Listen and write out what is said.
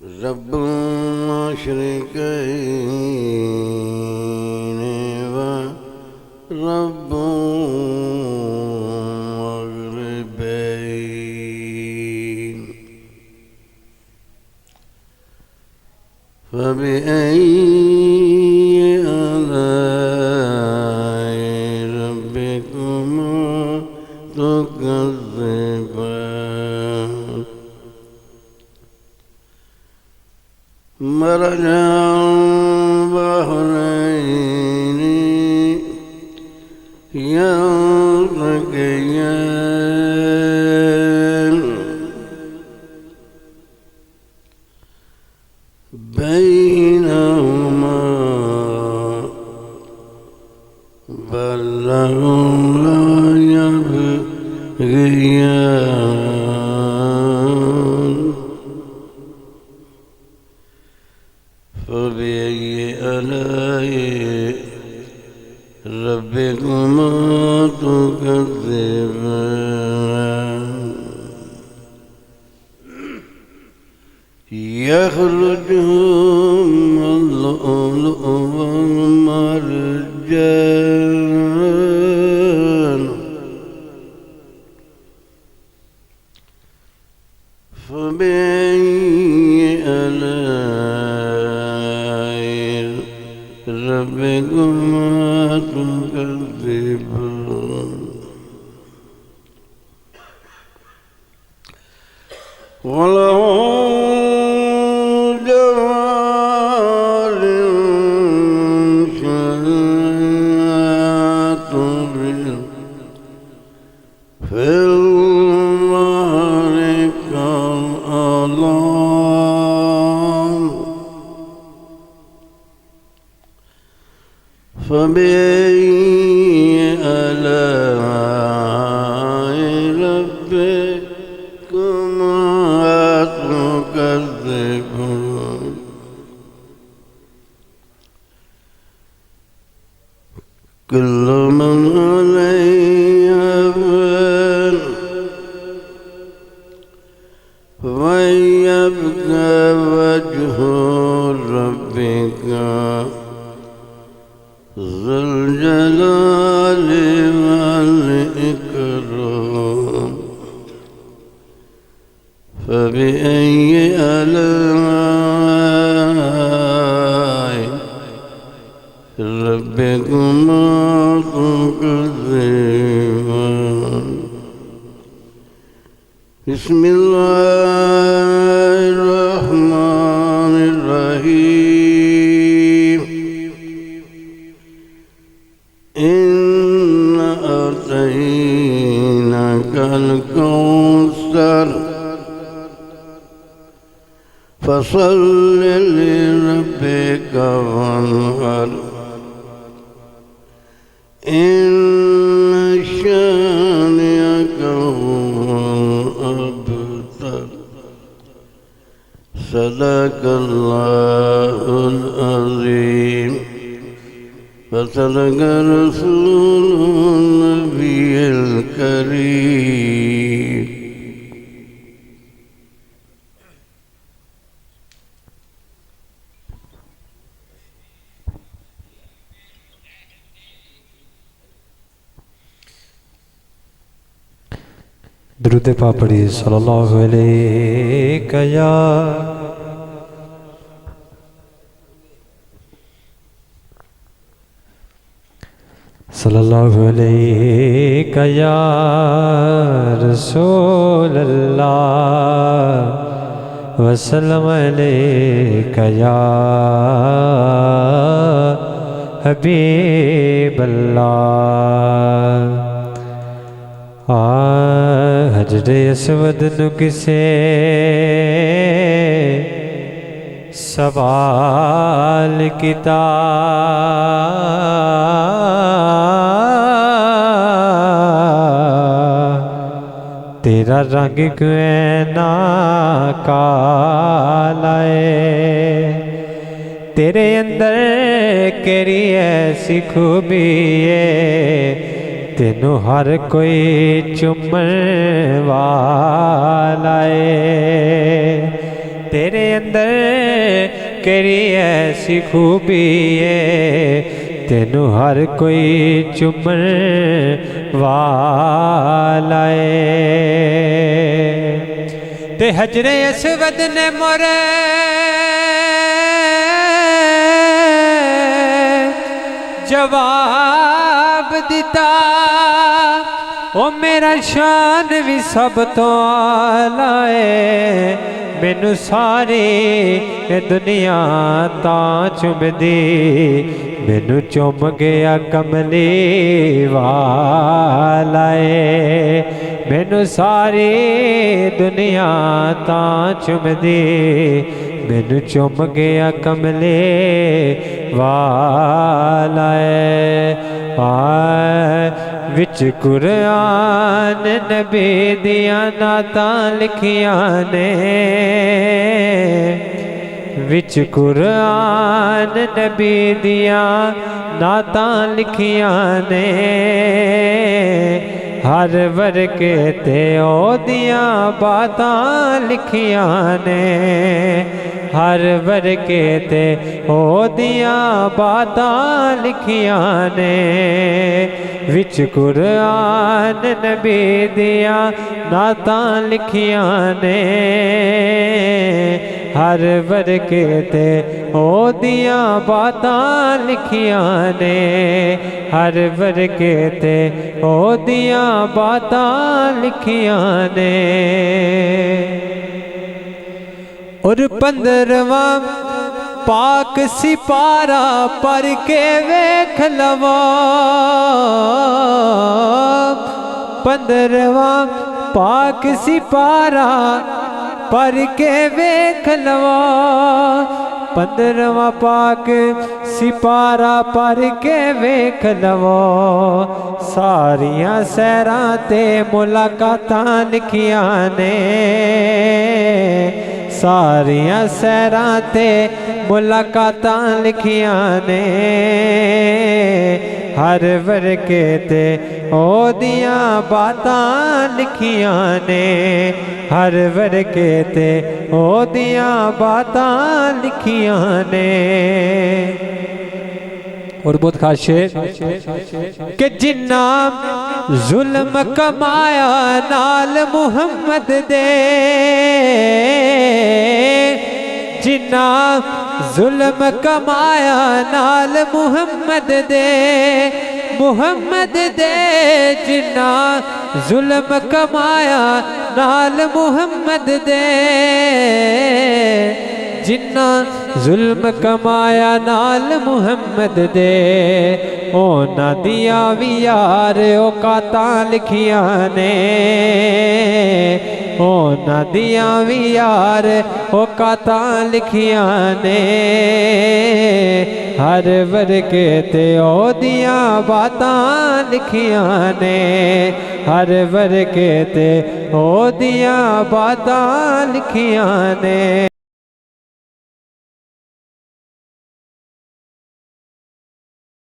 رب المشرقين ورب المغربين فبأي آلاء ربكما تكذبان مرج البحرين يلتقيان بينهما برزخ لا يبغيان فبأي آلاء ربكما تكذبان يخرجهما اللؤلؤ والمرجان فبأي آلاء ربكما تكذبان وله جوار كالعطر في البحر كالأعلام فبأي آلاء ربكما تكذبان كل من عليها فان ويبقى وجه ربك ذو الجلال والإكرام فبأي آلاء ربكما تكذبان بسم الله الرحمن الرحيم إنا أعطيناك الكوثر فصل لربك وانحر إن شانئك هو الأبتر صدق الله العظيم وصدق رسوله النبي الكريم درود پاک پڑھیے صلی اللہ علیہ یا صلی اللہ علیہ یا رسول اللہ وسلم علیہ یا حبیب اللہ حجر اسود نو کسے سوال کیتا تیرا رنگ کیوں نہ کالا ہے تیرے اندر کیڑی ایسی خوبی ہے تینوں ہر کوئی چومن والا ہے तेरे अंदर केरी ऐसी खूबी है तेनू हर कोई चुमन वाला है। ते हजरे असवद ने मोरे जवाब दिता ओ मेरा शान भी सब तो आला है मैनू सारी दुनिया तां चुमदी मैनू चुम गया कमली वाला है मैनू सारी दुनिया तां चुमदी मैनू चुम गया कमले वाला विच कुरान नबी दियां नातां लिखियां ने विच कुरान नबी दियां नातां लिखियां ने हर वर्के ते ओदियां बातां लिखियां ने हर वर्के ते ओदियां बातां लिखियां ने विच कुरान नबी दियां नातां लिखियां ने हर वर्के ते ओदियां बातां लिखियां ने हर वर्के ते ओदियां बातां लिखियां ने। और 15वां पाक सिपारा पर के वेख लवो 15वां पाक सिपारा पर के वेख लवो 15वां पाक सिपारा पर के वेख लवो सारियां सैरां ते मुलाकातां लिखियां ने सारियां सैरां ते मुलाकातां लिखियां ने हर वर्के ते ओदियां बातां लिखियां ने हर वर्के ते ओदियां बातां लिखियां ने। और बहुत खास शेर कि जिन्ना जुल्म कमाया नाल मुहम्मद दे जिन्ना जुल्म कमाया नाल मुहम्मद दे जिन्ना जुल्म कमाया नाल मुहम्मद दे जिन्ना जुल्म कमाया नाल मुहम्मद दे ओना दिया भी यार औकातां लिखियां ने ओना दिया भी यार औकातां लिखियां ने हर वर्के ते ओदियां बातां लिखियां ने हर वर्के ते ओदियां बातां लिखियां ने।